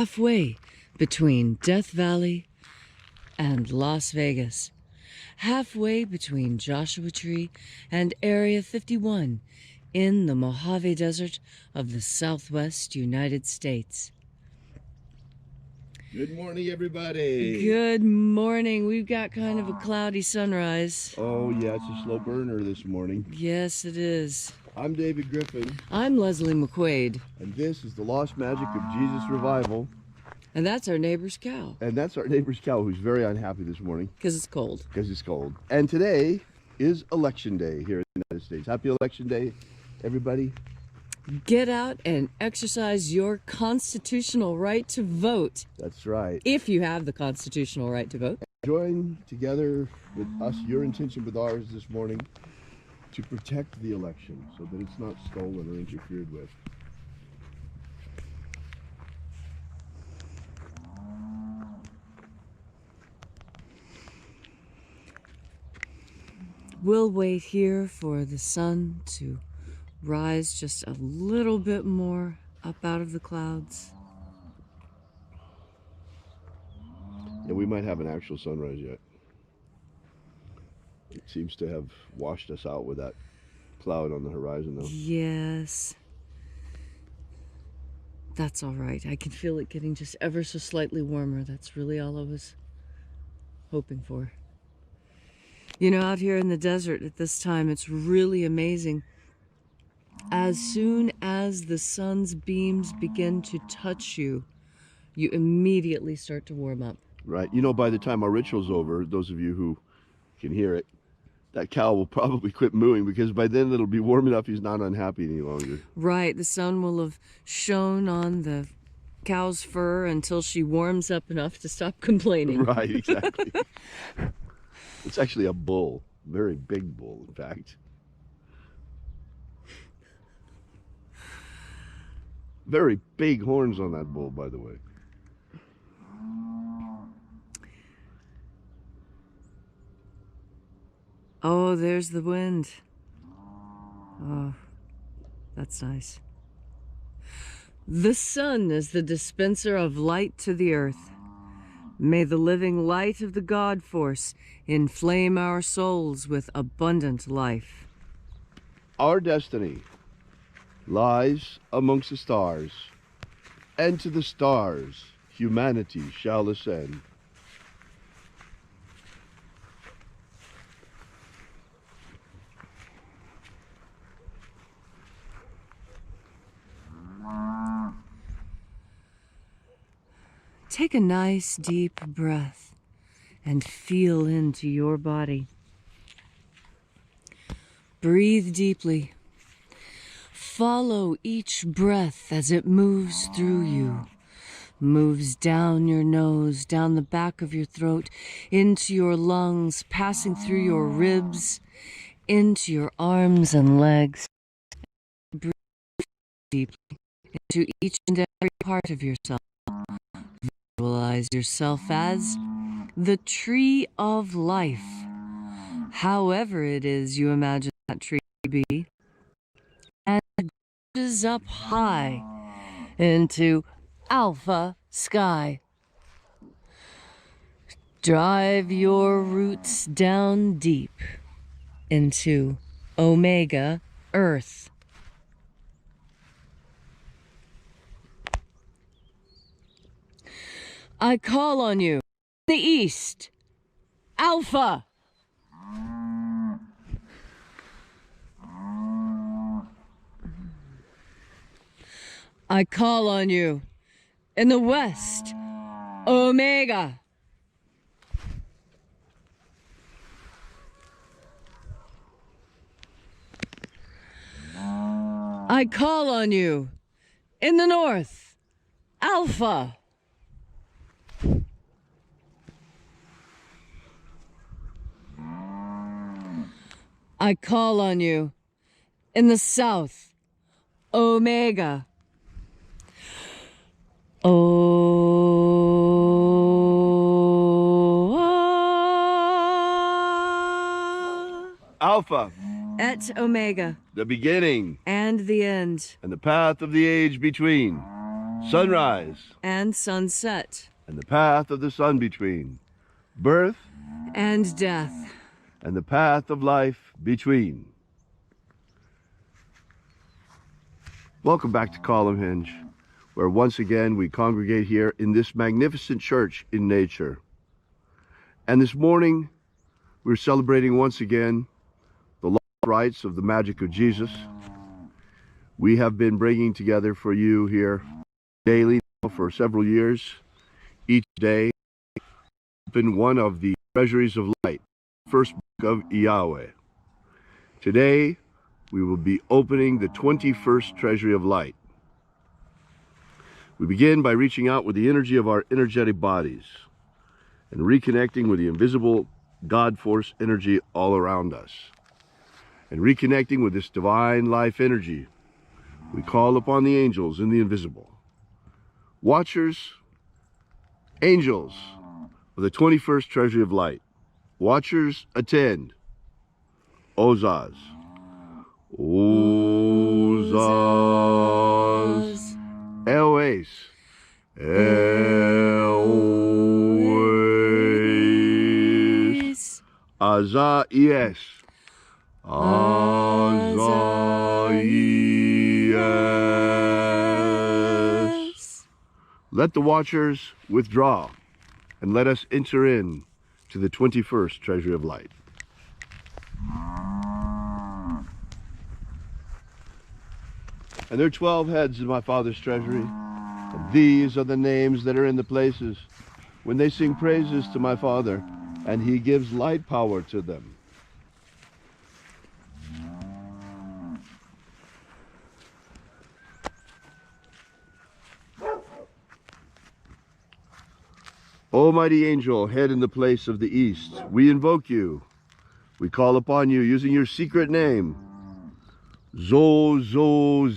halfway between Death Valley and Las Vegas, halfway between Joshua Tree and Area 51 in the Mojave Desert of the Southwest United States. Good morning, everybody. Good morning. We've got kind of a cloudy sunrise. Oh, yeah, it's a slow burner this morning. Yes, it is. I'm David Griffin. I'm Leslie McQuaid. And this is the Lost Magic of Jesus Revival. And that's our neighbor's cow. And that's our neighbor's cow, who's very unhappy this morning. Because it's cold. Because it's cold. And today is Election Day here in the United States. Happy Election Day, everybody. Get out and exercise your constitutional right to vote. That's right. If you have the constitutional right to vote. Join together with us, your intention with ours this morning, to protect the election so that it's not stolen or interfered with. We'll wait here for the sun to rise just a little bit more up out of the clouds. Yeah, we might have an actual sunrise yet. It seems to have washed us out with that cloud on the horizon, though. Yes. That's all right. I can feel it getting just ever so slightly warmer. That's really all I was hoping for. You know, out here in the desert at this time, it's really amazing. As soon as the sun's beams begin to touch you, you immediately start to warm up. Right. You know, by the time our ritual's over, those of you who can hear it, that cow will probably quit mooing because by then it'll be warm enough he's not unhappy any longer. Right. The sun will have shone on the cow's fur until she warms up enough to stop complaining. Right, exactly. It's actually a bull. Very big bull, in fact. Very big horns on that bull, by the way. Oh, there's the wind. Oh, that's nice. The sun is the dispenser of light to the earth. May the living light of the God force inflame our souls with abundant life. Our destiny lies amongst the stars, and to the stars humanity shall ascend. Take a nice deep breath and feel into your body. Breathe deeply. Follow each breath as it moves through you. Moves down your nose, down the back of your throat, into your lungs, passing through your ribs, into your arms and legs. Breathe deeply into each and every part of yourself. Visualize yourself as the tree of life, however it is you imagine that tree to be, and it goes up high into alpha sky. Drive your roots down deep into omega earth. I call on you, the east, alpha. I call on you, in the west, omega. I call on you, in the north, alpha. I call on you, in the south, omega. Alpha. Et omega. The beginning. And the end. And the path of the age between. sunrise, and sunset, and the path of the sun between, birth and death, and the path of life between. Welcome back to Column Hinge, where once again we congregate here in this magnificent church in nature. And this morning we're celebrating once again the lost rites of the Magick of Jesus. We have been bringing together for you here daily for several years, each day, open one of the treasuries of light, first book of Yahweh. Today, we will be opening the 21st treasury of light. We begin by reaching out with the energy of our energetic bodies and reconnecting with the invisible God force energy all around us. And reconnecting with this divine life energy, we call upon the angels in the invisible. Watchers, angels of the 21st treasury of light. Watchers, attend. Ozaz. Ozaz. Eloes. Eloes. Azaies. Azaies. Let the watchers withdraw, and let us enter in to the 21st treasury of light. And there are 12 heads in my Father's treasury, and these are the names that are in the places when they sing praises to my Father, and he gives light power to them. Almighty angel, head in the place of the east, we invoke you. We call upon you using your secret name. Zozozai.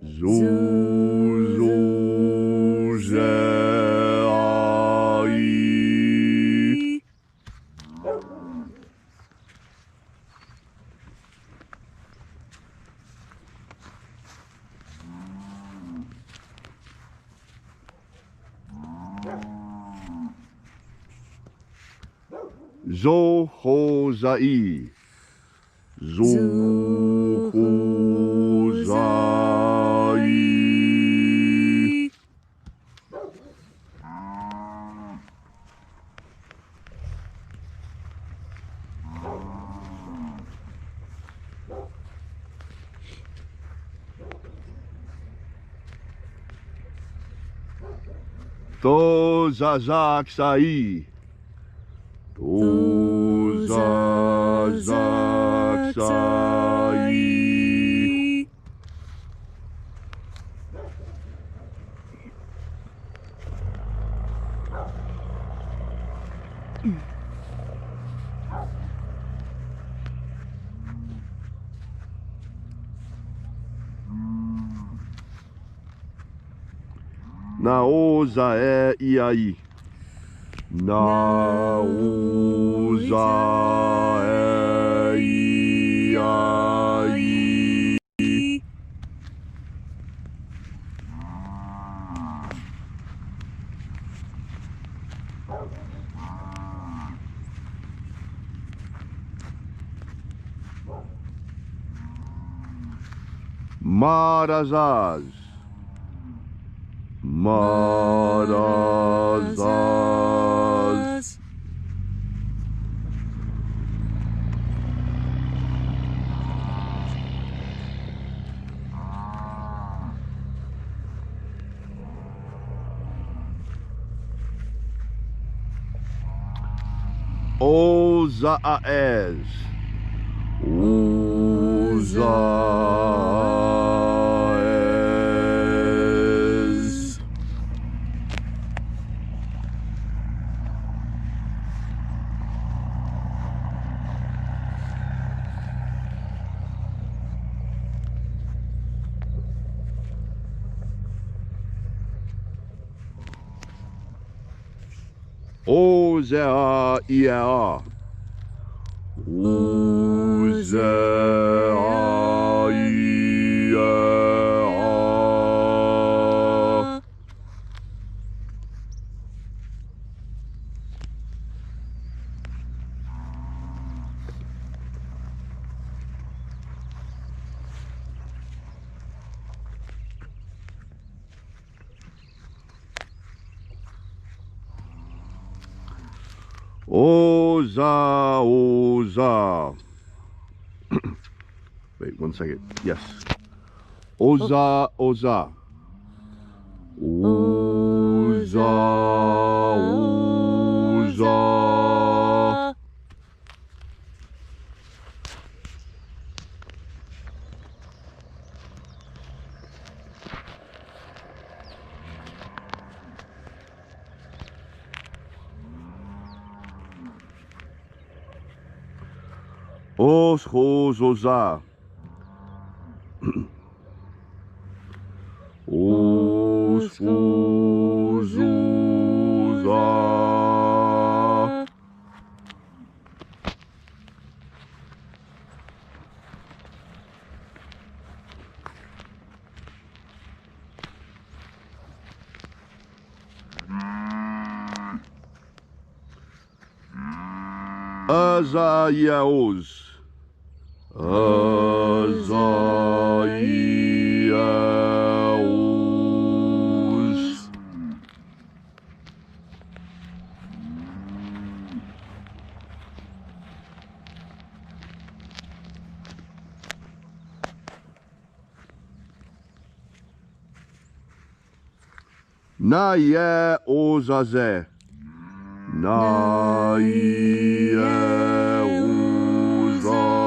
Zozozai. Zohozai. Zohozai. Tozazaksai. Tozazaksai. Naozae iai. Naozae iai. Marazaz. Marazaz. Ozaez. Ozaez. Ozea Ia. Ozea Ia. Oza, Oza. Wait 1 second. Yes. Oza, Oza. Oza, Oza. Oza. Oza. Azayaos. Azayaos. Naye ozaze. Naye ozaze.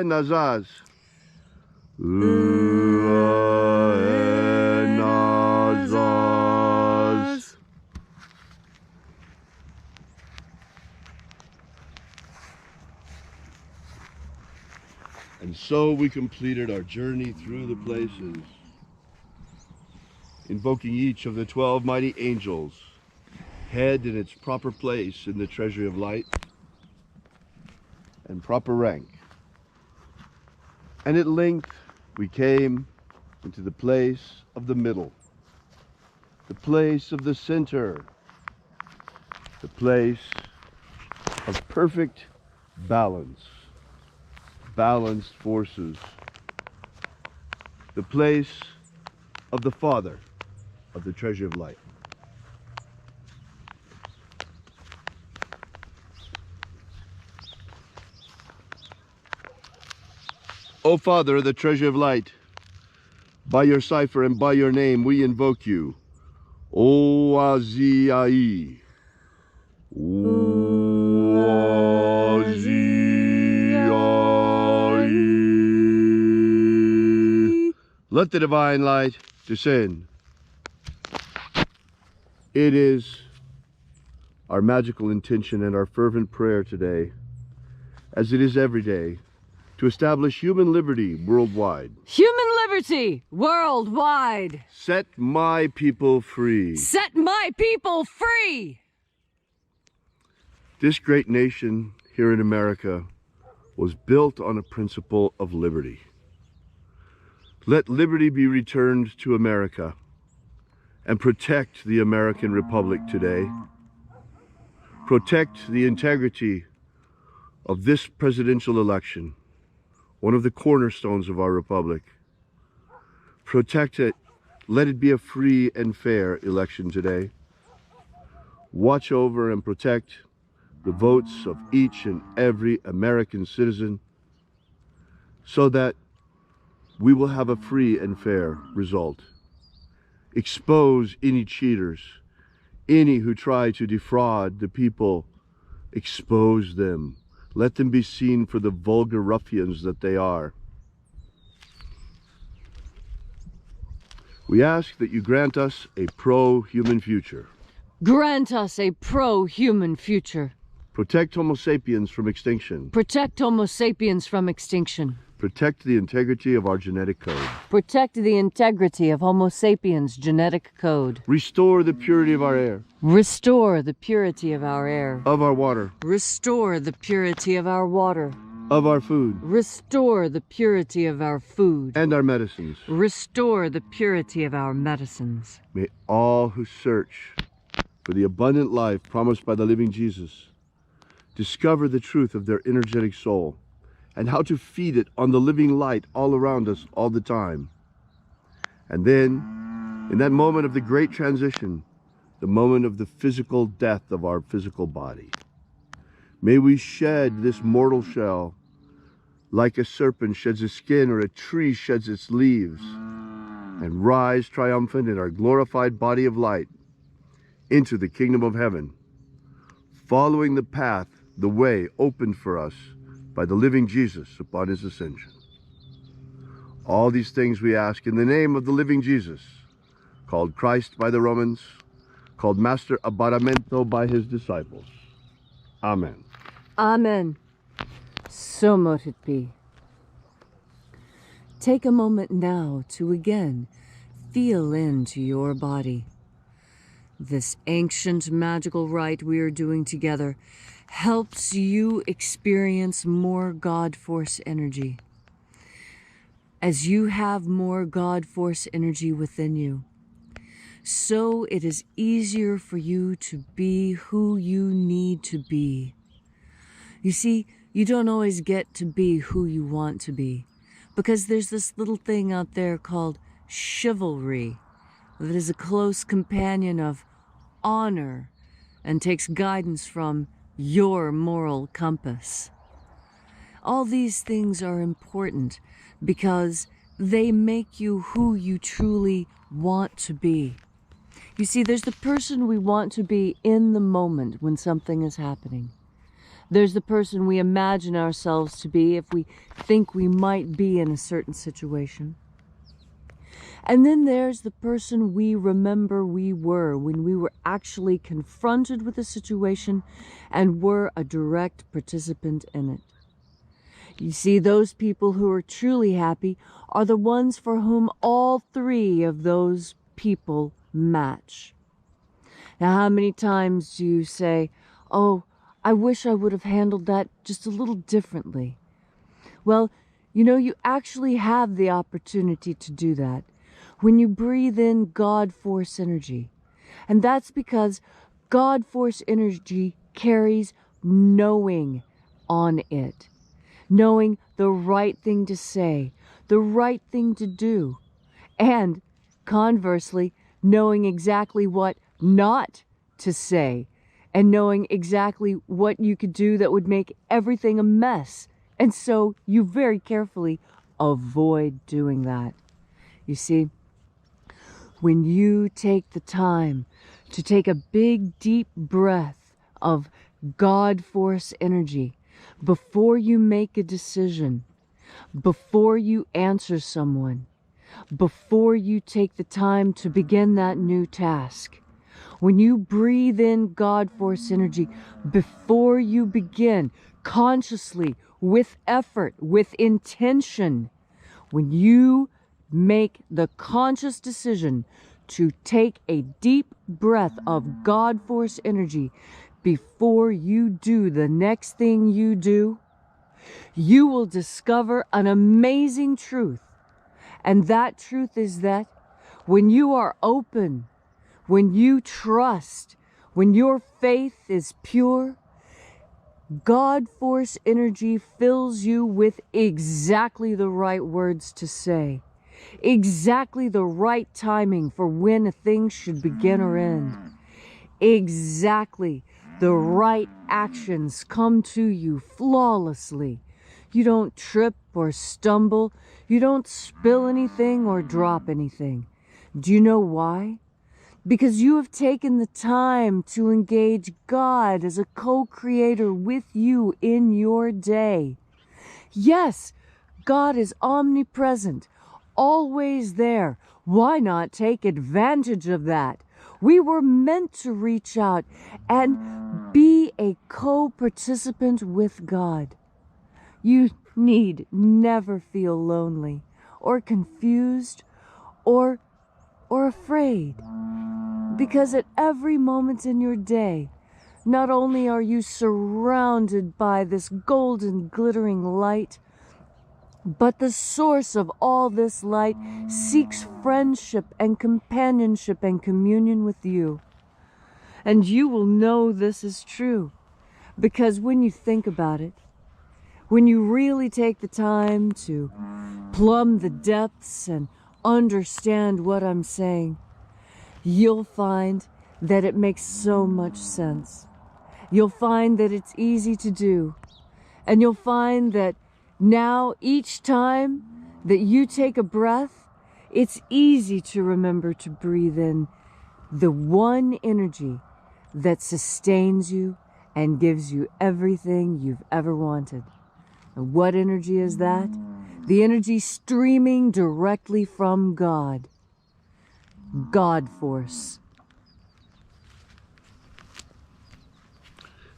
Nazaz. Nazaz. And so we completed our journey through the places, invoking each of the 12 mighty angels, head in its proper place in the treasury of light, and proper rank. And at length we came into the place of the middle, the place of the center, the place of perfect balance, balanced forces, the place of the Father of the treasure of light. O Father of the treasure of light, by your cipher and by your name we invoke you. O Azai. O Azai. Let the divine light descend. It is our magical intention and our fervent prayer today, as it is every day, to establish human liberty worldwide. Human liberty worldwide. Set my people free. Set my people free. This great nation here in America was built on a principle of liberty. Let liberty be returned to America and protect the American Republic today. Protect the integrity of this presidential election, one of the cornerstones of our republic. Protect it. Let it be a free and fair election today. Watch over and protect the votes of each and every American citizen so that we will have a free and fair result. Expose any cheaters, any who try to defraud the people. Expose them. Let them be seen for the vulgar ruffians that they are. We ask that you grant us a pro-human future. Grant us a pro-human future. Protect Homo sapiens from extinction. Protect Homo sapiens from extinction. Protect the integrity of our genetic code. Protect the integrity of Homo sapiens' genetic code. Restore the purity of our air. Restore the purity of our air. Of our water. Restore the purity of our water. of our food Restore the purity of our food. and our medicines. Restore the purity of our medicines. May all who search for the abundant life promised by the living Jesus discover the truth of their energetic soul and how to feed it on the living light all around us all the time. And then, in that moment of the great transition, the moment of the physical death of our physical body, may we shed this mortal shell like a serpent sheds its skin or a tree sheds its leaves, and rise triumphant in our glorified body of light into the kingdom of heaven, following the path, the way opened for us by the living Jesus upon his ascension. All these things we ask in the name of the living Jesus, called Christ by the Romans, called Master Abaramento by his disciples. Amen. Amen. So mote it be. Take a moment now to again feel into your body. This ancient magical rite we are doing together helps you experience more God Force energy. As you have more God Force energy within you, so it is easier for you to be who you need to be. You see, you don't always get to be who you want to be, because there's this little thing out there called chivalry that is a close companion of honor and takes guidance from your moral compass. All these things are important because they make you who you truly want to be. You see, there's the person we want to be in the moment when something is happening. There's the person we imagine ourselves to be if we think we might be in a certain situation. And then there's the person we remember we were when we were actually confronted with a situation and were a direct participant in it. You see, those people who are truly happy are the ones for whom all three of those people match. Now, how many times do you say, "Oh, I wish I would have handled that just a little differently"? Well, you know, you actually have the opportunity to do that when you breathe in God Force energy. And that's because God Force energy carries knowing on it. Knowing the right thing to say, the right thing to do, and conversely, knowing exactly what not to say, and knowing exactly what you could do that would make everything a mess. And so you very carefully avoid doing that. You see, when you take the time to take a big, deep breath of God Force energy before you make a decision, before you answer someone, before you take the time to begin that new task, when you breathe in God Force energy before you begin, consciously, with effort, with intention, when you make the conscious decision to take a deep breath of God Force energy before you do the next thing you do, you will discover an amazing truth. And that truth is that when you are open, when you trust, when your faith is pure, God Force energy fills you with exactly the right words to say, exactly the right timing for when a thing should begin or end, exactly the right actions come to you flawlessly. You don't trip or stumble. You don't spill anything or drop anything. Do you know why? Because you have taken the time to engage God as a co-creator with you in your day. Yes, God is omnipresent, always there. Why not take advantage of that? We were meant to reach out and be a co-participant with God. You need never feel lonely or confused or afraid, because at every moment in your day, not only are you surrounded by this golden glittering light, but the source of all this light seeks friendship and companionship and communion with you. And you will know this is true, because when you think about it, when you really take the time to plumb the depths and understand what I'm saying, you'll find that it makes so much sense. You'll find that it's easy to do. And you'll find that now each time that you take a breath, it's easy to remember to breathe in the one energy that sustains you and gives you everything you've ever wanted. And what energy is that? The energy streaming directly from God. God Force.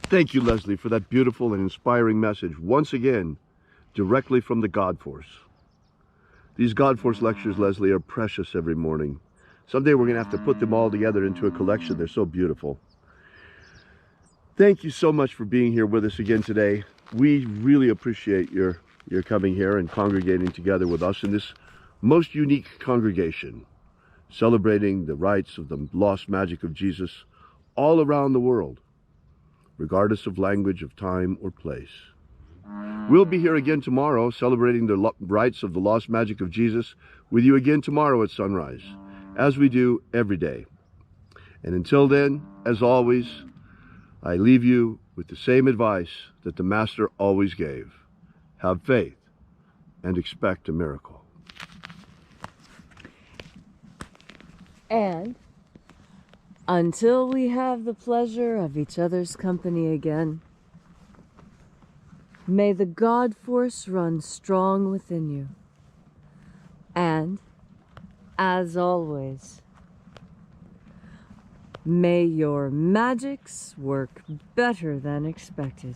Thank you, Leslie, for that beautiful and inspiring message. Once again, directly from the God Force. These God Force lectures, Leslie, are precious every morning. Someday we're going to have to put them all together into a collection. They're so beautiful. Thank you so much for being here with us again today. We really appreciate your coming here and congregating together with us in this most unique congregation, celebrating the rights of the lost magic of Jesus all around the world, regardless of language, of time, or place. We'll be here again tomorrow, celebrating the rights of the lost magic of Jesus with you again tomorrow at sunrise, as we do every day. And until then, as always, I leave you with the same advice that the Master always gave. Have faith and expect a miracle. And until we have the pleasure of each other's company again, may the God Force run strong within you. And, as always, may your magics work better than expected.